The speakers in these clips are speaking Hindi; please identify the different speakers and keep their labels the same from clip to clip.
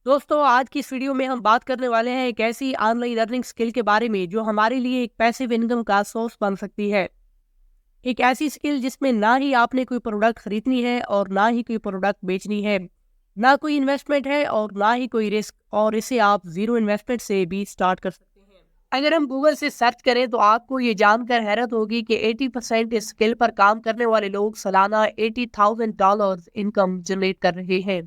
Speaker 1: दोस्तों, आज की इस वीडियो में हम बात करने वाले हैं एक ऐसी ऑनलाइन अर्निंग स्किल के बारे में जो हमारे लिए एक पैसिव इनकम का सोर्स बन सकती है। एक ऐसी स्किल जिसमें ना ही आपने कोई प्रोडक्ट खरीदनी है और ना ही कोई प्रोडक्ट बेचनी है, ना कोई इन्वेस्टमेंट है और ना ही कोई रिस्क, और इसे आप जीरो इन्वेस्टमेंट से भी स्टार्ट कर सकते हैं। अगर हम गूगल से सर्च करें तो आपको ये जानकर हैरत होगी कि 80% इस स्किल पर काम करने वाले लोग सालाना $80,000 इनकम जनरेट कर रहे हैं।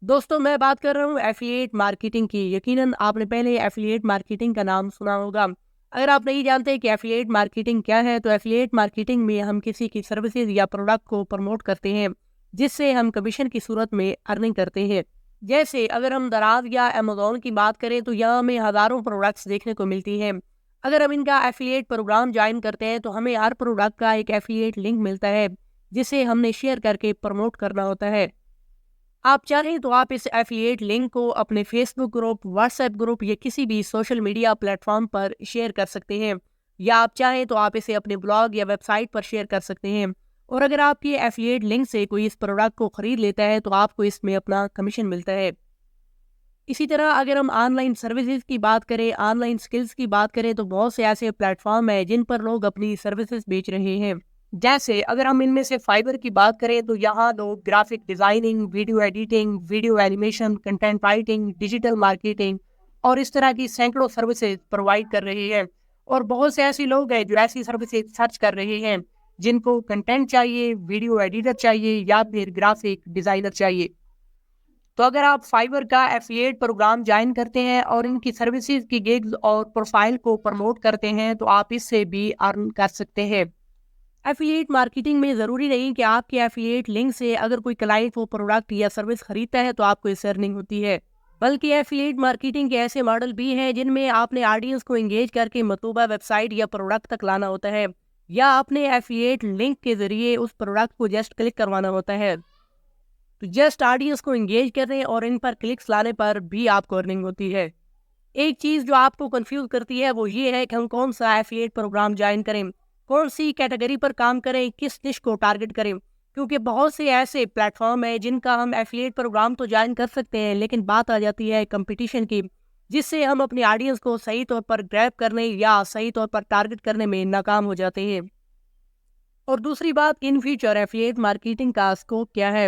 Speaker 1: दोस्तों, मैं बात कर रहा हूँ एफिलिएट मार्केटिंग की। यकीनन आपने पहले एफिलिएट मार्केटिंग का नाम सुना होगा। अगर आप नहीं जानते कि एफिलिएट मार्केटिंग क्या है, तो एफिलिएट मार्केटिंग में हम किसी की सर्विसेज या प्रोडक्ट को प्रमोट करते हैं, जिससे हम कमीशन की सूरत में अर्निंग करते हैं। जैसे अगर हम दराज या अमेजोन की बात करें तो यहाँ हमें हज़ारों प्रोडक्ट्स देखने को मिलती हैं। अगर हम इनका एफिलिएट प्रोग्राम ज्वाइन करते हैं तो हमें हर प्रोडक्ट का एक एफिलिएट लिंक मिलता है, जिसे हमने शेयर करके प्रमोट करना होता है। आप चाहें तो आप इस एफिलिएट लिंक को अपने फेसबुक ग्रुप, व्हाट्सएप ग्रुप या किसी भी सोशल मीडिया प्लेटफॉर्म पर शेयर कर सकते हैं, या आप चाहें तो आप इसे अपने ब्लॉग या वेबसाइट पर शेयर कर सकते हैं। और अगर आपके एफिलिएट लिंक से कोई इस प्रोडक्ट को खरीद लेता है तो आपको इसमें अपना कमीशन मिलता है। इसी तरह अगर हम ऑनलाइन सर्विसेज की बात करें, ऑनलाइन स्किल्स की बात करें, तो बहुत से ऐसे प्लेटफॉर्म हैं जिन पर लोग अपनी सर्विसेज बेच रहे हैं। जैसे अगर हम इनमें से फाइबर की बात करें तो यहाँ लोग graphic designing, video editing, video animation, content writing, digital marketing और इस तरह की सैकड़ों सर्विसेज प्रोवाइड कर रहे हैं। और बहुत से ऐसे लोग हैं जो ऐसी सर्विसेज सर्च कर रहे हैं जिनको कंटेंट चाहिए, वीडियो एडिटर चाहिए या फिर ग्राफिक डिजाइनर चाहिए। तो अगर आप फाइवर का एफिलिएट प्रोग्राम ज्वाइन करते हैं और इनकी सर्विसेज की गिग्स और प्रोफाइल को प्रमोट करते हैं तो आप इससे भी अर्न कर सकते हैं। एफिलिएट मार्केटिंग में ज़रूरी नहीं कि आपके एफिलिएट लिंक से अगर कोई क्लाइंट वो प्रोडक्ट या सर्विस खरीदता है तो आपको इससे अर्निंग होती है, बल्कि एफिलिएट मार्केटिंग के ऐसे मॉडल भी हैं जिनमें आपने ऑडियंस को एंगेज करके मतलूबा वेबसाइट या प्रोडक्ट तक लाना होता है, या आपने एफिलिएट लिंक के जरिए उस प्रोडक्ट को जस्ट क्लिक करवाना होता है। तो जस्ट ऑडियंस को एंगेज करने और इन पर क्लिक्स लाने पर भी आपको अर्निंग होती है। एक चीज़ जो आपको कंफ्यूज करती है वो ये है कि हम कौन सा एफिलिएट प्रोग्राम ज्वाइन करें, कौन सी कैटेगरी पर काम करें, किस निश को टारगेट करें। क्योंकि बहुत से ऐसे प्लेटफॉर्म है जिनका हम एफिलिएट प्रोग्राम तो ज्वाइन कर सकते हैं, लेकिन बात आ जाती है कंपटीशन की, जिससे हम अपनी ऑडियंस को सही तौर पर ग्रैब करने या सही तौर पर टारगेट करने में नाकाम हो जाते हैं। और दूसरी बात, इन फ्यूचर एफिलिएट मार्केटिंग का स्कोप क्या है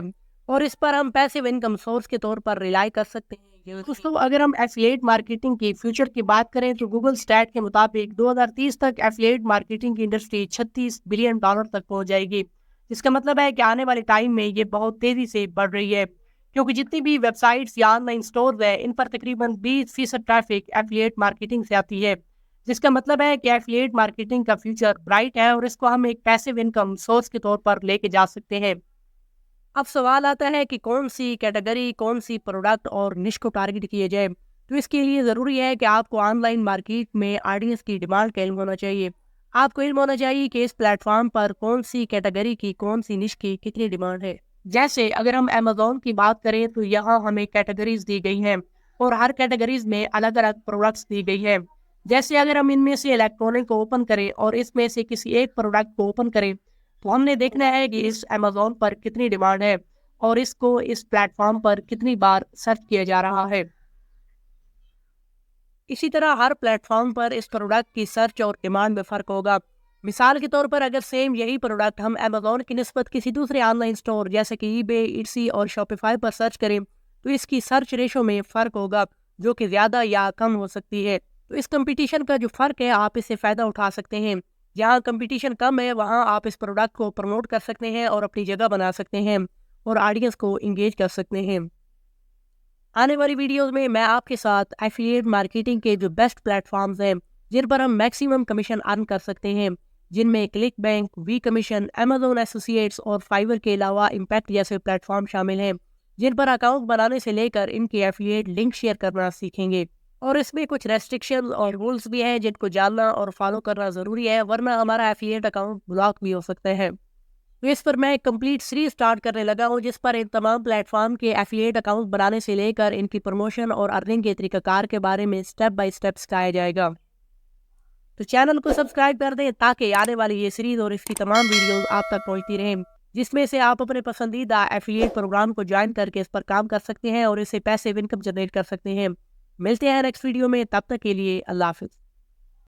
Speaker 1: और इस पर हम पैसिव इनकम सोर्स के तौर पर रिलाई कर सकते हैं। दोस्तों, अगर हम एफिलिएट मार्केटिंग की फ्यूचर की बात करें तो गूगल स्टैट के मुताबिक 2030 तक एफिलिएट मार्केटिंग की इंडस्ट्री $36 बिलियन तक पहुंच जाएगी। जिसका मतलब है कि आने वाले टाइम में ये बहुत तेजी से बढ़ रही है, क्योंकि जितनी भी वेबसाइट्स या ऑनलाइन स्टोर है इन पर तकरीबन 20% ट्रैफिक एफिलिएट मार्केटिंग से आती है। जिसका मतलब है कि एफिलिएट मार्केटिंग का फ्यूचर ब्राइट है और इसको हम एक पैसिव इनकम सोर्स के तौर पर लेके जा सकते हैं। अब सवाल आता है कि कौन सी कैटेगरी, कौन सी प्रोडक्ट और निश को टारगेट किए जाए। तो इसके लिए ज़रूरी है कि आपको ऑनलाइन मार्केट में ऑडियंस की डिमांड का इल्म होना चाहिए। आपको इल्म होना चाहिए कि इस प्लेटफॉर्म पर कौन सी कैटेगरी की, कौन सी निश की कितनी डिमांड है। जैसे अगर हम अमेजोन की बात करें तो यहाँ हमें कैटेगरीज दी गई हैं और हर कैटेगरीज में अलग अलग प्रोडक्ट्स दी गई है। जैसे अगर हम इनमें से इलेक्ट्रॉनिक को ओपन करें और इसमें से किसी एक प्रोडक्ट को ओपन करें तो हमने देखना है कि इस अमेजोन पर कितनी डिमांड है और इसको इस प्लेटफॉर्म पर कितनी बार सर्च किया जा रहा है। इसी तरह हर प्लेटफॉर्म पर इस प्रोडक्ट की सर्च और डिमांड में फ़र्क होगा। मिसाल के तौर पर अगर सेम यही प्रोडक्ट हम अमेजोन की निस्बत किसी दूसरे ऑनलाइन स्टोर जैसे कि ईबे, इट्सी और शॉपिफाई पर सर्च करें तो इसकी सर्च रेशो में फ़र्क होगा, जो कि ज़्यादा या कम हो सकती है। तो इस कंपटीशन का जो फ़र्क है आप इससे फ़ायदा उठा सकते हैं। जहाँ कंपटीशन कम है वहाँ आप इस प्रोडक्ट को प्रमोट कर सकते हैं और अपनी जगह बना सकते हैं और ऑडियंस को इंगेज कर सकते हैं। आने वाली वीडियोस में मैं आपके साथ एफिलिएट मार्केटिंग के जो बेस्ट प्लेटफॉर्म्स हैं जिन पर हम मैक्सिमम कमीशन अर्न कर सकते हैं, जिनमें ClickBank, vCommission, Amazon associates और फाइवर के अलावा इम्पैक्ट जैसे प्लेटफॉर्म शामिल हैं, जिन पर अकाउंट बनाने से लेकर इनके एफिलिएट लिंक शेयर करना सीखेंगे। और इसमें कुछ रेस्ट्रिक्शन और रूल्स भी हैं जिनको जानना और फॉलो करना ज़रूरी है, वरना हमारा एफिलिएट अकाउंट ब्लॉक भी हो सकता है। तो इस पर मैं एक कंप्लीट सीरीज स्टार्ट करने लगा हूँ जिस पर इन तमाम प्लेटफॉर्म के एफिलिएट अकाउंट बनाने से लेकर इनकी प्रमोशन और अर्निंग के तरीकाकार के बारे में स्टेप बाय स्टेप सिखाया जाएगा। तो चैनल को सब्सक्राइब कर दें ताकि आने वाली ये सीरीज और इसकी तमाम वीडियोस आप तक पहुँचती रहें। जिसमें से आप अपने पसंदीदा एफिलिएट प्रोग्राम को ज्वाइन करके इस पर काम कर सकते हैं और इससे पैसिव इनकम जनरेट कर सकते हैं। मिलते हैं नेक्स्ट वीडियो में, तब तक के लिए अल्लाह हाफिज़।